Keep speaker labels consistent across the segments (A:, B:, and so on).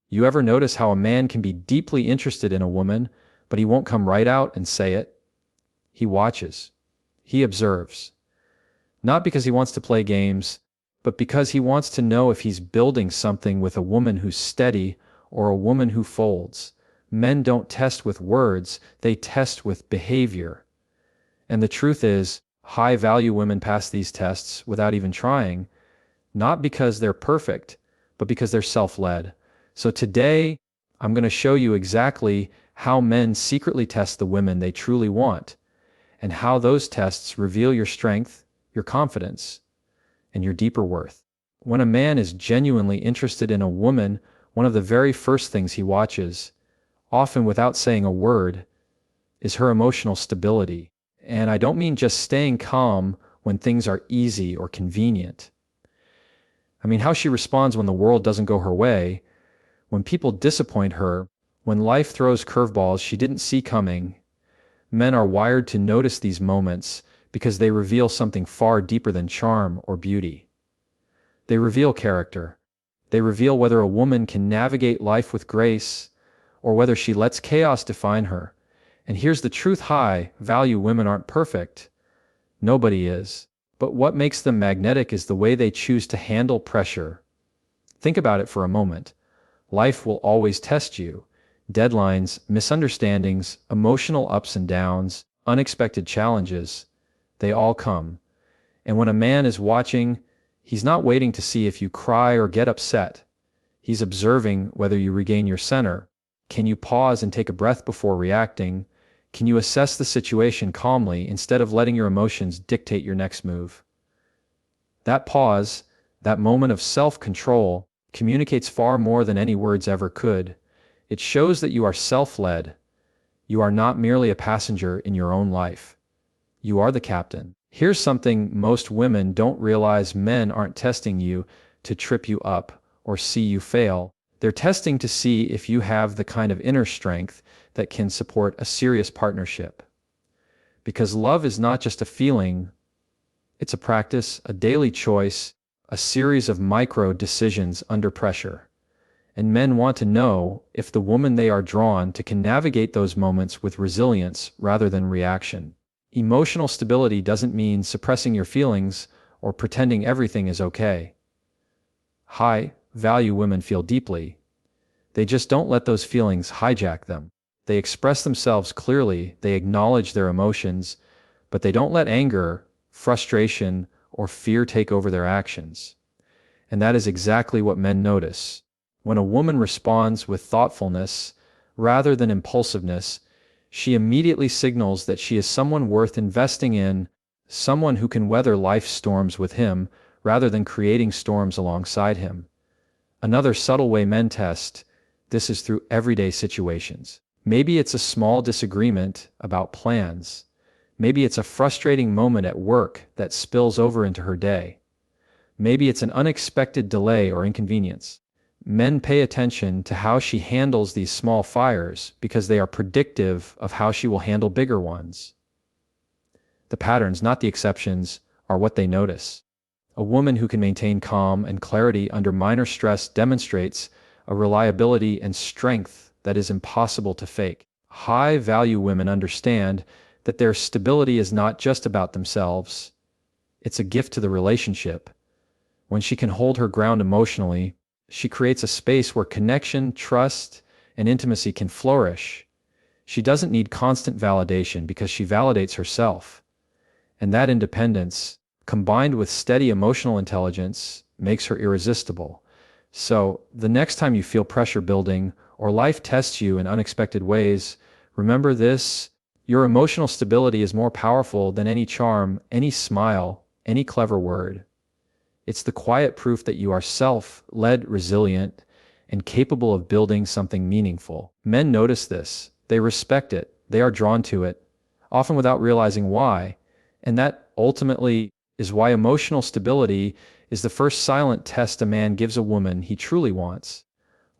A: You ever notice how a man can be deeply interested in a woman, but he won't come right out and say it? He watches. He observes. Not because he wants to play games, but because he wants to know if he's building something with a woman who's steady or a woman who folds. Men don't test with words, they test with behavior. And the truth is, high-value women pass these tests without even trying, not because they're perfect, but because they're self-led. So today, I'm going to show you exactly how men secretly test the women they truly want, and how those tests reveal your strength, your confidence, and your deeper worth. When a man is genuinely interested in a woman, one of the very first things he watches, often without saying a word, is her emotional stability. And I don't mean just staying calm when things are easy or convenient. I mean how she responds when the world doesn't go her way, when people disappoint her, when life throws curveballs she didn't see coming. Men are wired to notice these moments because they reveal something far deeper than charm or beauty. They reveal character. They reveal whether a woman can navigate life with grace or whether she lets chaos define her. And here's the truth: high-value women aren't perfect. Nobody is. But what makes them magnetic is the way they choose to handle pressure. Think about it for a moment. Life will always test you. Deadlines, misunderstandings, emotional ups and downs, unexpected challenges, they all come. And when a man is watching, he's not waiting to see if you cry or get upset. He's observing whether you regain your center. Can you pause and take a breath before reacting? Can you assess the situation calmly instead of letting your emotions dictate your next move? That pause, that moment of self-control, communicates far more than any words ever could. It shows that you are self-led. You are not merely a passenger in your own life. You are the captain. Here's something most women don't realize: men aren't testing you to trip you up or see you fail. They're testing to see if you have the kind of inner strength that can support a serious partnership. Because love is not just a feeling, it's a practice, a daily choice, a series of micro decisions under pressure. And men want to know if the woman they are drawn to can navigate those moments with resilience rather than reaction. Emotional stability doesn't mean suppressing your feelings or pretending everything is okay. High-value women feel deeply. They just don't let those feelings hijack them. They express themselves clearly, they acknowledge their emotions, but they don't let anger, frustration, or fear take over their actions. And that is exactly what men notice. When a woman responds with thoughtfulness rather than impulsiveness, she immediately signals that she is someone worth investing in, someone who can weather life's storms with him rather than creating storms alongside him. Another subtle way men test this is through everyday situations. Maybe it's a small disagreement about plans. Maybe it's a frustrating moment at work that spills over into her day. Maybe it's an unexpected delay or inconvenience. Men pay attention to how she handles these small fires because they are predictive of how she will handle bigger ones. The patterns, not the exceptions, are what they notice. A woman who can maintain calm and clarity under minor stress demonstrates a reliability and strength that is impossible to fake. High-value women understand that their stability is not just about themselves. It's a gift to the relationship. When she can hold her ground emotionally, she creates a space where connection, trust, and intimacy can flourish. She doesn't need constant validation because she validates herself. And that independence, combined with steady emotional intelligence, makes her irresistible. So, the next time you feel pressure building or life tests you in unexpected ways, remember this: your emotional stability is more powerful than any charm, any smile, any clever word. It's the quiet proof that you are self-led, resilient, and capable of building something meaningful. Men notice this, they respect it, they are drawn to it, often without realizing why, and that ultimately is why emotional stability is the first silent test a man gives a woman he truly wants.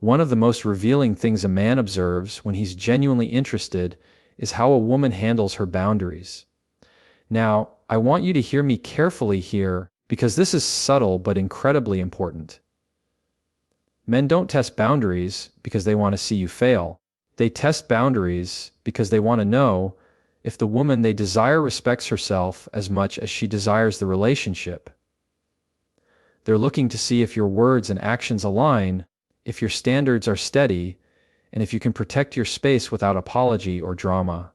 A: One of the most revealing things a man observes when he's genuinely interested is how a woman handles her boundaries. Now, I want you to hear me carefully here, because this is subtle but incredibly important. Men don't test boundaries because they want to see you fail. They test boundaries because they want to know if the woman they desire respects herself as much as she desires the relationship. They're looking to see if your words and actions align, if your standards are steady, and if you can protect your space without apology or drama.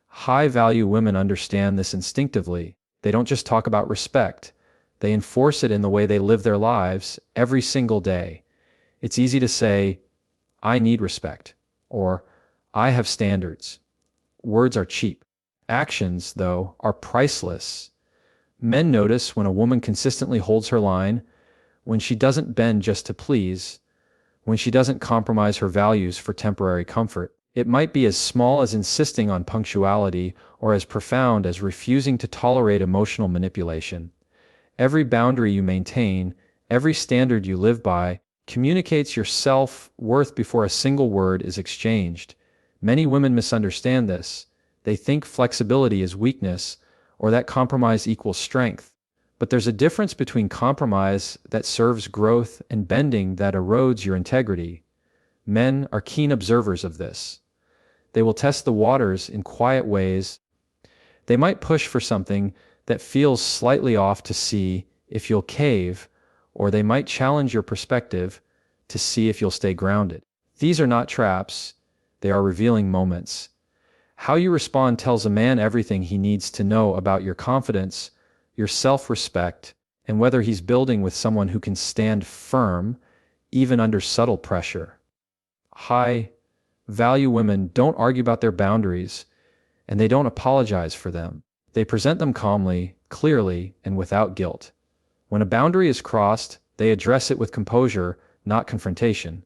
A: High-value women understand this instinctively. They don't just talk about respect. They enforce it in the way they live their lives every single day. It's easy to say, "I need respect," or "I have standards." Words are cheap. Actions, though, are priceless. Men notice when a woman consistently holds her line, when she doesn't bend just to please, when she doesn't compromise her values for temporary comfort. It might be as small as insisting on punctuality or as profound as refusing to tolerate emotional manipulation. Every boundary you maintain, every standard you live by, communicates your self-worth before a single word is exchanged. Many women misunderstand this. They think flexibility is weakness, or that compromise equals strength. But there's a difference between compromise that serves growth and bending that erodes your integrity. Men are keen observers of this. They will test the waters in quiet ways. They might push for something that feels slightly off to see if you'll cave, or they might challenge your perspective to see if you'll stay grounded. These are not traps. They are revealing moments. How you respond tells a man everything he needs to know about your confidence, your self-respect, and whether he's building with someone who can stand firm, even under subtle pressure. High-value women don't argue about their boundaries, and they don't apologize for them. They present them calmly, clearly, and without guilt. When a boundary is crossed, they address it with composure, not confrontation.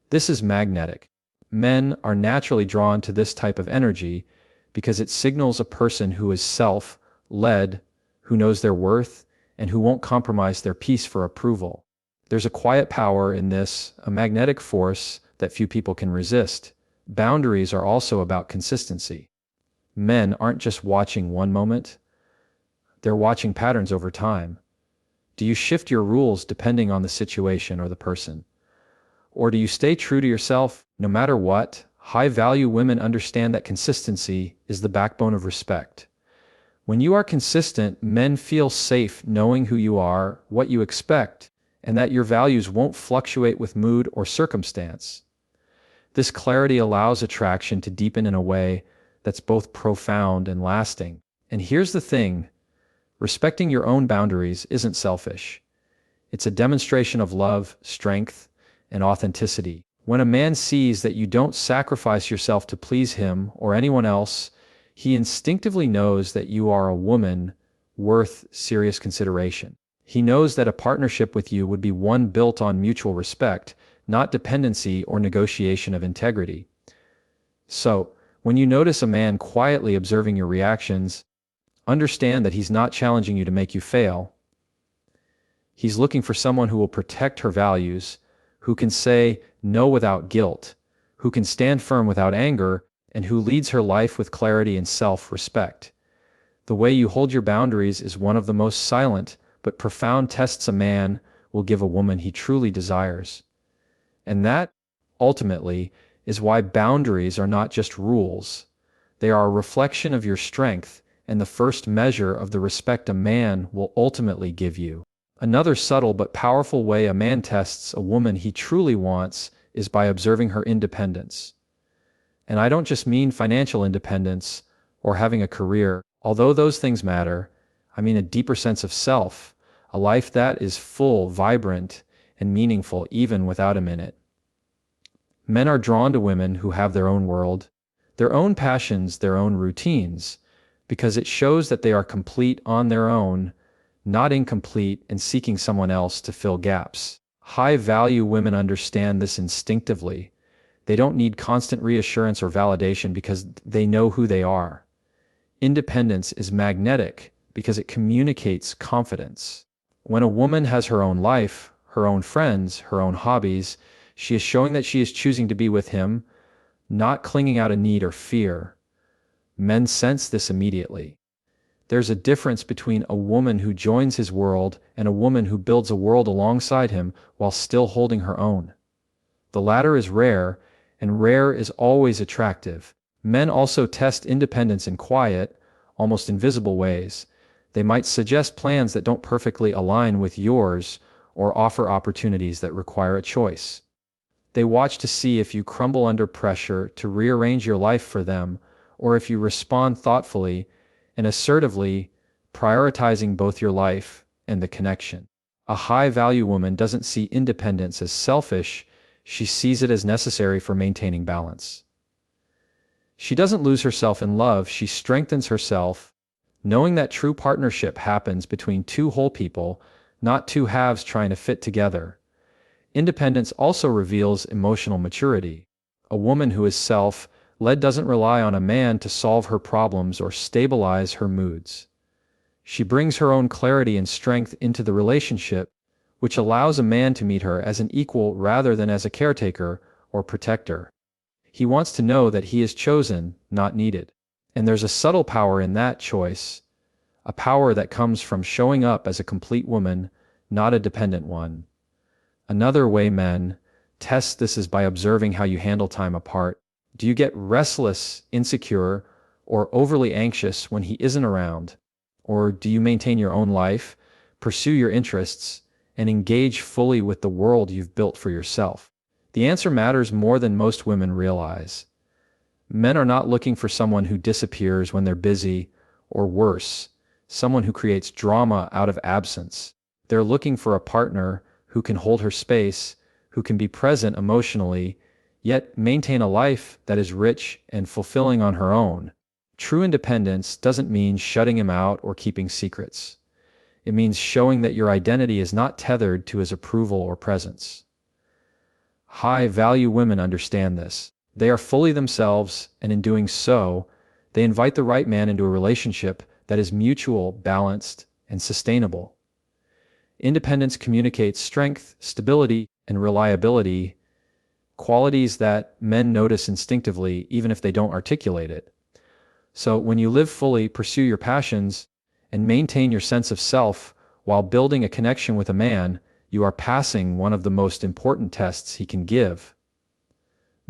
A: This is magnetic. Men are naturally drawn to this type of energy because it signals a person who is self-led, who knows their worth, and who won't compromise their peace for approval. There's a quiet power in this, a magnetic force that few people can resist. Boundaries are also about consistency. Men aren't just watching one moment, they're watching patterns over time. Do you shift your rules depending on the situation or the person? Or do you stay true to yourself no matter what? High-value women understand that consistency is the backbone of respect. When you are consistent, men feel safe knowing who you are, what you expect, and that your values won't fluctuate with mood or circumstance. This clarity allows attraction to deepen in a way that's both profound and lasting. And here's the thing, respecting your own boundaries isn't selfish. It's a demonstration of love, strength, and authenticity. When a man sees that you don't sacrifice yourself to please him or anyone else, he instinctively knows that you are a woman worth serious consideration. He knows that a partnership with you would be one built on mutual respect, not dependency or negotiation of integrity. So, when you notice a man quietly observing your reactions, understand that he's not challenging you to make you fail. He's looking for someone who will protect her values, who can say no without guilt, who can stand firm without anger, and who leads her life with clarity and self-respect. The way you hold your boundaries is one of the most silent but profound tests a man will give a woman he truly desires. And that, ultimately, is why boundaries are not just rules. They are a reflection of your strength and the first measure of the respect a man will ultimately give you. Another subtle but powerful way a man tests a woman he truly wants is by observing her independence. And I don't just mean financial independence or having a career, although those things matter. I mean a deeper sense of self, a life that is full, vibrant, and meaningful even without him in it. Men are drawn to women who have their own world, their own passions, their own routines, because it shows that they are complete on their own, not incomplete and seeking someone else to fill gaps. High-value women understand this instinctively. They don't need constant reassurance or validation because they know who they are. Independence is magnetic because it communicates confidence. When a woman has her own life, her own friends, her own hobbies, she is showing that she is choosing to be with him, not clinging out of need or fear. Men sense this immediately. There's a difference between a woman who joins his world and a woman who builds a world alongside him while still holding her own. The latter is rare, and rare is always attractive. Men also test independence in quiet, almost invisible ways. They might suggest plans that don't perfectly align with yours or offer opportunities that require a choice. They watch to see if you crumble under pressure to rearrange your life for them, or if you respond thoughtfully and assertively, prioritizing both your life and the connection. A high-value woman doesn't see independence as selfish, she sees it as necessary for maintaining balance. She doesn't lose herself in love, she strengthens herself, knowing that true partnership happens between two whole people, not two halves trying to fit together. Independence also reveals emotional maturity. A woman who is self-led doesn't rely on a man to solve her problems or stabilize her moods. She brings her own clarity and strength into the relationship, which allows a man to meet her as an equal rather than as a caretaker or protector. He wants to know that he is chosen, not needed. And there's a subtle power in that choice, a power that comes from showing up as a complete woman, not a dependent one. Another way men test this is by observing how you handle time apart. Do you get restless, insecure, or overly anxious when he isn't around? Or do you maintain your own life, pursue your interests, and engage fully with the world you've built for yourself? The answer matters more than most women realize. Men are not looking for someone who disappears when they're busy, or worse, someone who creates drama out of absence. They're looking for a partner who can hold her space, who can be present emotionally, yet maintain a life that is rich and fulfilling on her own. True independence doesn't mean shutting him out or keeping secrets. It means showing that your identity is not tethered to his approval or presence. High-value women understand this. They are fully themselves, and in doing so, they invite the right man into a relationship that is mutual, balanced, and sustainable. Independence communicates strength, stability, and reliability, qualities that men notice instinctively even if they don't articulate it. So when you live fully, pursue your passions, and maintain your sense of self while building a connection with a man, you are passing one of the most important tests he can give.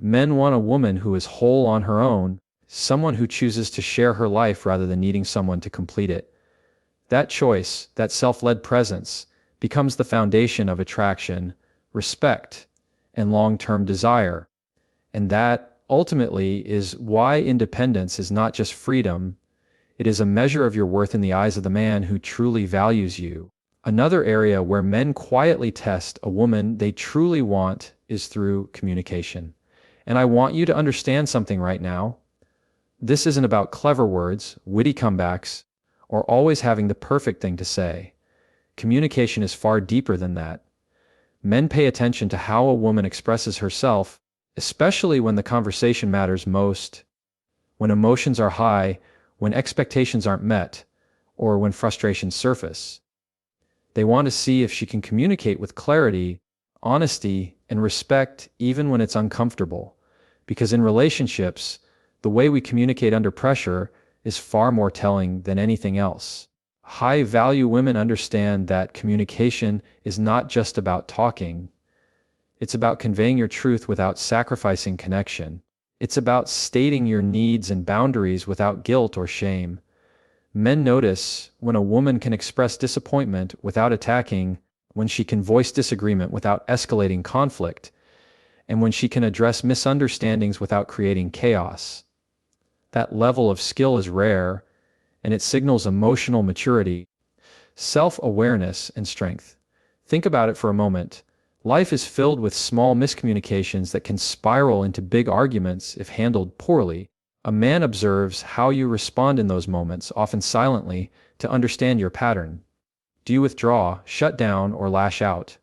A: Men want a woman who is whole on her own, someone who chooses to share her life rather than needing someone to complete it. That choice, that self-led presence, becomes the foundation of attraction, respect, and long-term desire. And that, ultimately, is why independence is not just freedom, it is a measure of your worth in the eyes of the man who truly values you. Another area where men quietly test a woman they truly want is through communication. And I want you to understand something right now. This isn't about clever words, witty comebacks, or always having the perfect thing to say. Communication is far deeper than that. Men pay attention to how a woman expresses herself, especially when the conversation matters most, when emotions are high, when expectations aren't met, or when frustrations surface. They want to see if she can communicate with clarity, honesty, and respect even when it's uncomfortable. Because in relationships, the way we communicate under pressure is far more telling than anything else. High-value women understand that communication is not just about talking. It's about conveying your truth without sacrificing connection. It's about stating your needs and boundaries without guilt or shame. Men notice when a woman can express disappointment without attacking, when she can voice disagreement without escalating conflict, and when she can address misunderstandings without creating chaos. That level of skill is rare, and it signals emotional maturity, self-awareness, and strength. Think about it for a moment. Life is filled with small miscommunications that can spiral into big arguments if handled poorly. A man observes how you respond in those moments, often silently, to understand your pattern. Do you withdraw, shut down, or lash out?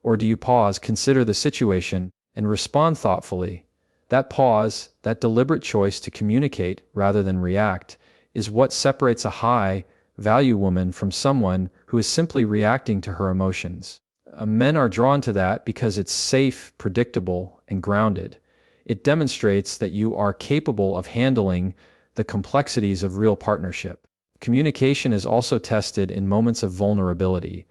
A: Or do you pause, consider the situation, and respond thoughtfully? That pause, that deliberate choice to communicate rather than react, is what separates a high-value woman from someone who is simply reacting to her emotions. Men are drawn to that because it's safe, predictable, and grounded. It demonstrates that you are capable of handling the complexities of real partnership. Communication is also tested in moments of vulnerability.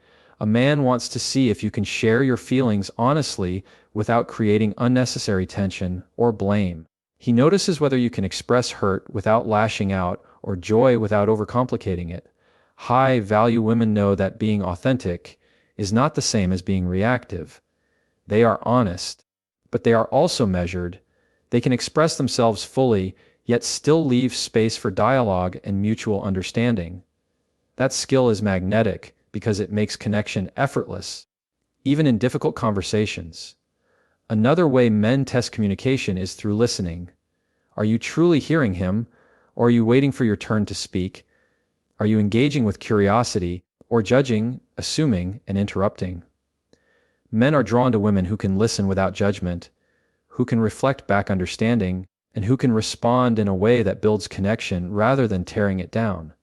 A: A man wants to see if you can share your feelings honestly without creating unnecessary tension or blame. He notices whether you can express hurt without lashing out or joy without overcomplicating it. High-value women know that being authentic is not the same as being reactive. They are honest, but they are also measured. They can express themselves fully, yet still leave space for dialogue and mutual understanding. That skill is magnetic because it makes connection effortless, even in difficult conversations. Another way men test communication is through listening. Are you truly hearing him, or are you waiting for your turn to speak? Are you engaging with curiosity, or judging, assuming, and interrupting? Men are drawn to women who can listen without judgment, who can reflect back understanding, and who can respond in a way that builds connection rather than tearing it down.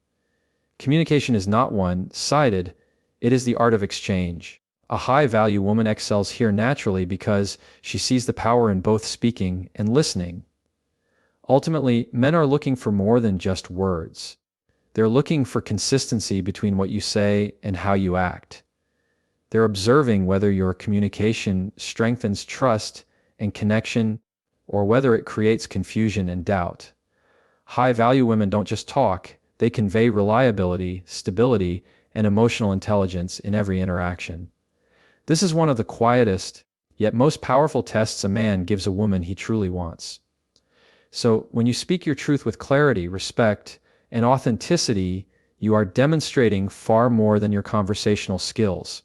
A: Communication is not one-sided, it is the art of exchange. A high-value woman excels here naturally because she sees the power in both speaking and listening. Ultimately, men are looking for more than just words. They're looking for consistency between what you say and how you act. They're observing whether your communication strengthens trust and connection or whether it creates confusion and doubt. High-value women don't just talk, they convey reliability, stability, and emotional intelligence in every interaction. This is one of the quietest, yet most powerful tests a man gives a woman he truly wants. So, when you speak your truth with clarity, respect, and authenticity, you are demonstrating far more than your conversational skills.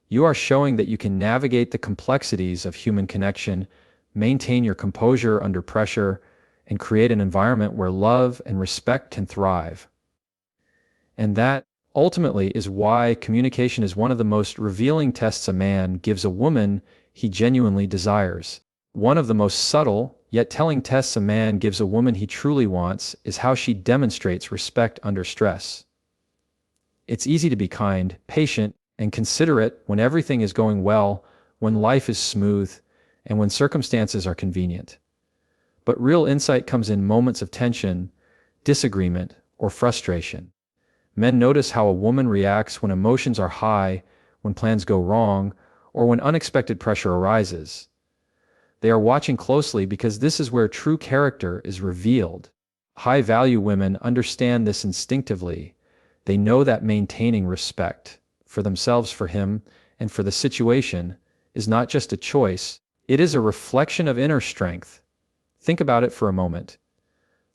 A: You are showing that you can navigate the complexities of human connection, maintain your composure under pressure, and create an environment where love and respect can thrive. And that, ultimately, is why communication is one of the most revealing tests a man gives a woman he genuinely desires. One of the most subtle, yet telling tests a man gives a woman he truly wants is how she demonstrates respect under stress. It's easy to be kind, patient, and considerate when everything is going well, when life is smooth, and when circumstances are convenient. But real insight comes in moments of tension, disagreement, or frustration. Men notice how a woman reacts when emotions are high, when plans go wrong, or when unexpected pressure arises. They are watching closely because this is where true character is revealed. High-value women understand this instinctively. They know that maintaining respect for themselves, for him, and for the situation is not just a choice, it is a reflection of inner strength. Think about it for a moment.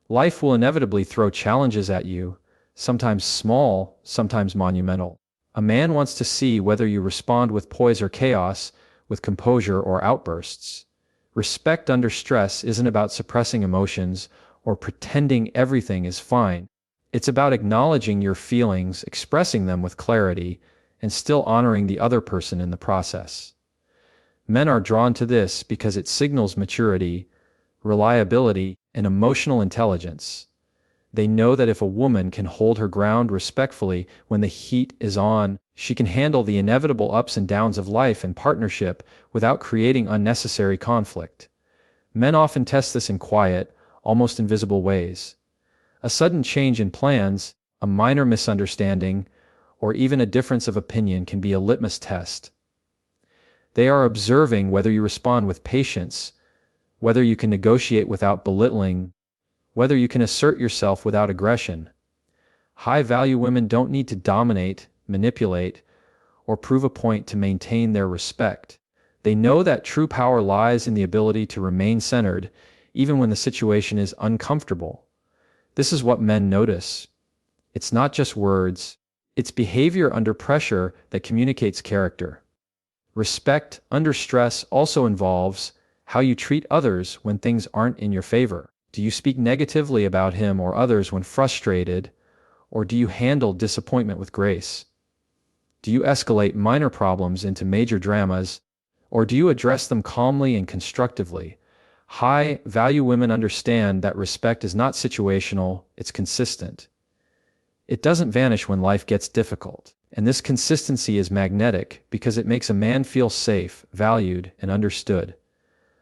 A: Life will inevitably throw challenges at you, sometimes small, sometimes monumental. A man wants to see whether you respond with poise or chaos, with composure or outbursts. Respect under stress isn't about suppressing emotions or pretending everything is fine. It's about acknowledging your feelings, expressing them with clarity, and still honoring the other person in the process. Men are drawn to this because it signals maturity, reliability, and emotional intelligence. They know that if a woman can hold her ground respectfully when the heat is on, she can handle the inevitable ups and downs of life and partnership without creating unnecessary conflict. Men often test this in quiet, almost invisible ways. A sudden change in plans, a minor misunderstanding, or even a difference of opinion can be a litmus test. They are observing whether you respond with patience, whether you can negotiate without belittling, whether you can assert yourself without aggression. High-value women don't need to dominate, manipulate, or prove a point to maintain their respect. They know that true power lies in the ability to remain centered, even when the situation is uncomfortable. This is what men notice. It's not just words, it's behavior under pressure that communicates character. Respect under stress also involves how you treat others when things aren't in your favor. Do you speak negatively about him or others when frustrated, or do you handle disappointment with grace? Do you escalate minor problems into major dramas, or do you address them calmly and constructively? High-value women understand that respect is not situational, it's consistent. It doesn't vanish when life gets difficult, and this consistency is magnetic because it makes a man feel safe, valued, and understood.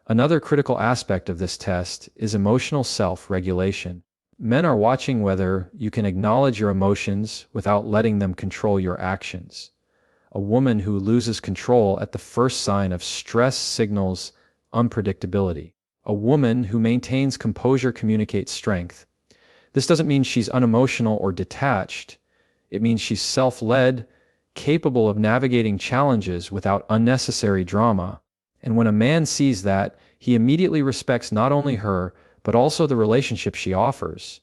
A: Another critical aspect of this test is emotional self-regulation. Men are watching whether you can acknowledge your emotions without letting them control your actions. A woman who loses control at the first sign of stress signals unpredictability. A woman who maintains composure communicates strength. This doesn't mean she's unemotional or detached. It means she's self-led, capable of navigating challenges without unnecessary drama. And when a man sees that, he immediately respects not only her, but also the relationship she offers,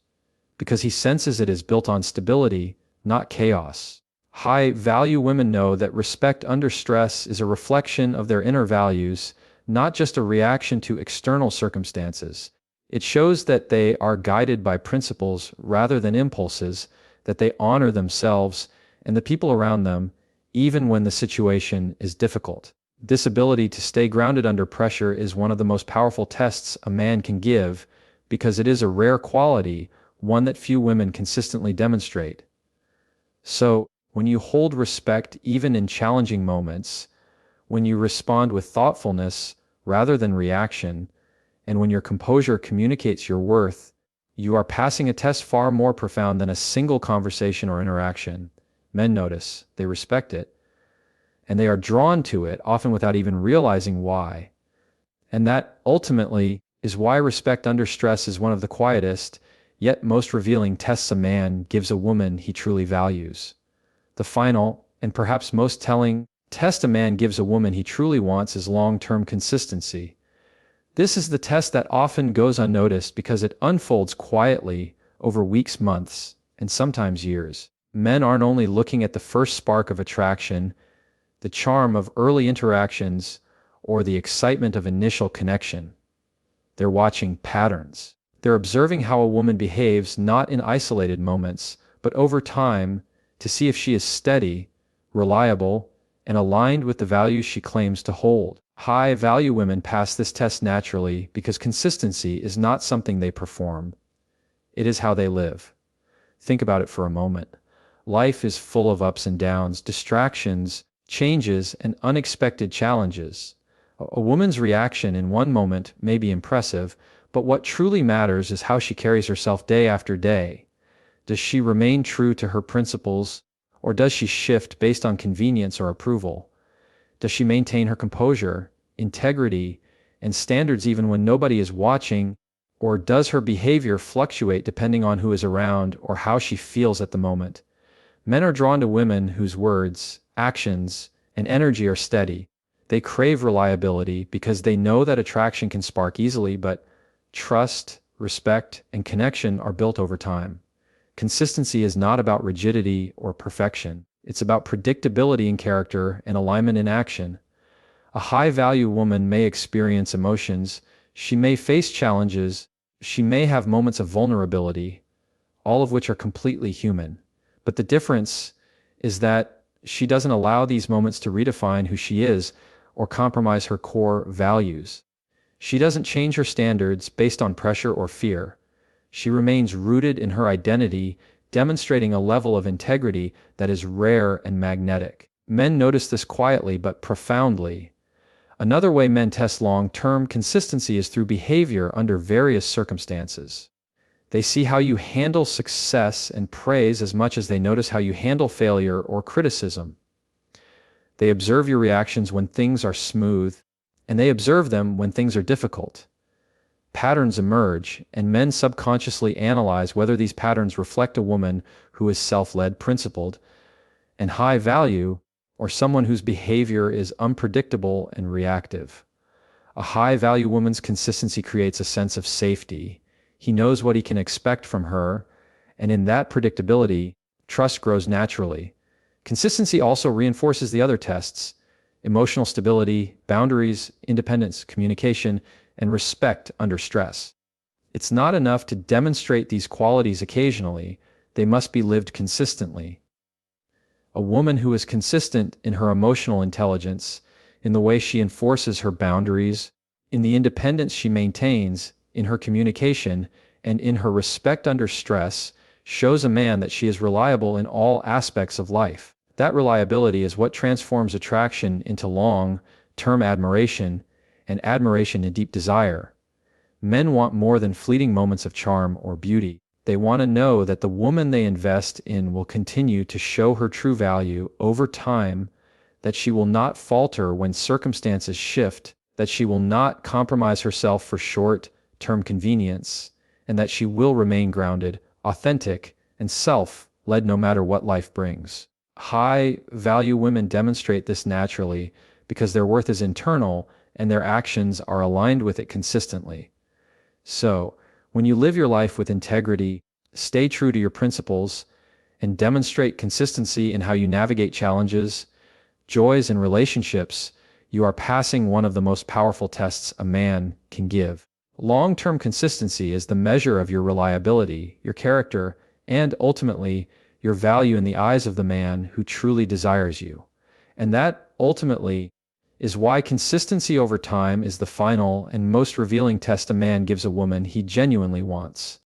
A: because he senses it is built on stability, not chaos. High-value women know that respect under stress is a reflection of their inner values, not just a reaction to external circumstances. It shows that they are guided by principles rather than impulses, that they honor themselves and the people around them, even when the situation is difficult. This ability to stay grounded under pressure is one of the most powerful tests a man can give, because it is a rare quality, one that few women consistently demonstrate. So, when you hold respect even in challenging moments, when you respond with thoughtfulness rather than reaction, and when your composure communicates your worth, you are passing a test far more profound than a single conversation or interaction. Men notice, they respect it, and they are drawn to it, often without even realizing why. And that, ultimately, is why respect under stress is one of the quietest, yet most revealing tests a man gives a woman he truly values. The final, and perhaps most telling, test a man gives a woman he truly wants is long-term consistency. This is the test that often goes unnoticed because it unfolds quietly over weeks, months, and sometimes years. Men aren't only looking at the first spark of attraction, the charm of early interactions, or the excitement of initial connection. They're watching patterns. They're observing how a woman behaves not in isolated moments, but over time, to see if she is steady, reliable, and aligned with the values she claims to hold. High-value women pass this test naturally because consistency is not something they perform. It is how they live. Think about it for a moment. Life is full of ups and downs, distractions, changes, and unexpected challenges. A woman's reaction in one moment may be impressive, but what truly matters is how she carries herself day after day. Does she remain true to her principles, or does she shift based on convenience or approval? Does she maintain her composure, integrity, and standards even when nobody is watching, or does her behavior fluctuate depending on who is around or how she feels at the moment? Men are drawn to women whose words, actions, and energy are steady. They crave reliability because they know that attraction can spark easily, but trust, respect, and connection are built over time. Consistency is not about rigidity or perfection. It's about predictability in character and alignment in action. A high-value woman may experience emotions, she may face challenges, she may have moments of vulnerability, all of which are completely human. But the difference is that she doesn't allow these moments to redefine who she is or compromise her core values. She doesn't change her standards based on pressure or fear. She remains rooted in her identity, demonstrating a level of integrity that is rare and magnetic. Men notice this quietly but profoundly. Another way men test long-term consistency is through behavior under various circumstances. They see how you handle success and praise as much as they notice how you handle failure or criticism. They observe your reactions when things are smooth, and they observe them when things are difficult. Patterns emerge, and men subconsciously analyze whether these patterns reflect a woman who is self-led, principled, and high value, or someone whose behavior is unpredictable and reactive. A high-value woman's consistency creates a sense of safety. He knows what he can expect from her, and in that predictability, trust grows naturally. Consistency also reinforces the other tests: emotional stability, boundaries, independence, communication, and respect under stress. It's not enough to demonstrate these qualities occasionally, they must be lived consistently. A woman who is consistent in her emotional intelligence, in the way she enforces her boundaries, in the independence she maintains, in her communication, and in her respect under stress, shows a man that she is reliable in all aspects of life. That reliability is what transforms attraction into long-term admiration, and admiration into deep desire. Men want more than fleeting moments of charm or beauty. They want to know that the woman they invest in will continue to show her true value over time, that she will not falter when circumstances shift, that she will not compromise herself for short-term convenience, and that she will remain grounded, authentic, and self-led no matter what life brings. High-value women demonstrate this naturally because their worth is internal and their actions are aligned with it consistently. So, when you live your life with integrity, stay true to your principles, and demonstrate consistency in how you navigate challenges, joys, and relationships, you are passing one of the most powerful tests a man can give. Long-term consistency is the measure of your reliability, your character, and ultimately, your value in the eyes of the man who truly desires you. And that, ultimately, is why consistency over time is the final and most revealing test a man gives a woman he genuinely wants.